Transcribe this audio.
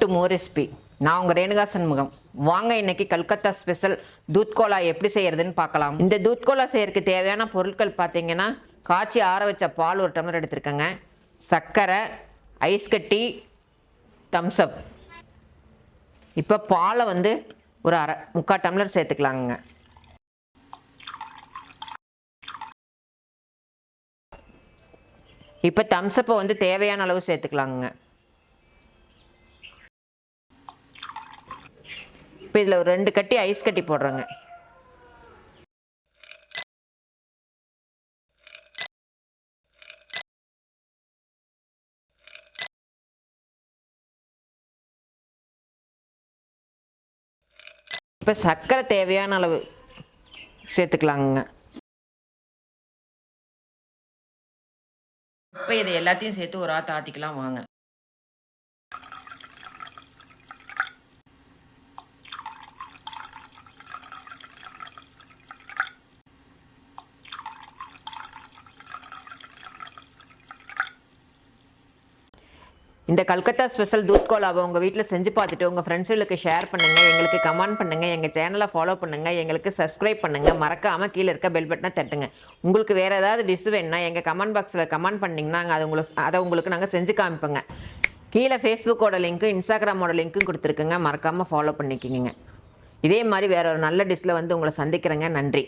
Welcome to மோ recipe. நான் உங்கள் ரேணுகா சண்முகம். வாங்க இன்னைக்கு கல்கத்தா ஸ்பெஷல் தூத் கோலா எப்படி செய்யறதுன்னு பார்க்கலாம். இந்த தூத் கோலா செய்யறதுக்கு தேவையான பொருட்கள் பார்த்தீங்கன்னா, காய்ச்சி ஆற வச்ச பால் 1 டம்ளர் எடுத்துருக்கேங்க, சர்க்கரை, ஐஸ் கட்டி, தம்ஸ்அப். இப்போ பாலை வந்து ஒரு முக்கால் டம்ளர் சேர்த்துக்கலாங்க. இப்போ தம்ஸ்அப்பை வந்து தேவையான அளவு சேர்த்துக்கலாங்க. இப்போ இதில் ஒரு 2 கட்டி ஐஸ் கட்டி போடுறேங்க. இப்போ சர்க்கரை தேவையான அளவு சேர்த்துக்கலாங்க. இப்போ இதை எல்லாத்தையும் சேர்த்து ஒரு ஆற்றிக்கலாம் வாங்க. இந்த கல்கத்தா ஸ்பெஷல் தூத் கோலாவை உங்கள் வீட்டில் செஞ்சு பார்த்துட்டு உங்கள் ஃப்ரெண்ட்ஸுகளுக்கு ஷேர் பண்ணுங்கள், எங்களுக்கு கமெண்ட் பண்ணுங்கள், எங்கள் சேனலை ஃபாலோ பண்ணுங்கள், எங்களுக்கு சப்ஸ்கிரைப் பண்ணுங்கள். மறக்காமல் கீழே இருக்க பெல் பட்டனை தட்டுங்க. உங்களுக்கு வேறு ஏதாவது டிஷ் வேணுன்னா எங்கள் கமெண்ட் பாக்ஸில் கமெண்ட் பண்ணிங்கன்னா அதை உங்களுக்கு நாங்கள் செஞ்சு காமிப்போங்க. கீழே ஃபேஸ்புக்கோட லிங்க்கும் இன்ஸ்டாகிராமோட லிங்க்கும் கொடுத்துருக்குங்க. மறக்காமல் ஃபாலோ பண்ணிக்கிங்க. இதே மாதிரி வேறு ஒரு நல்ல டிஷ்ஷில் வந்து உங்களை சந்திக்கிறேங்க. நன்றி.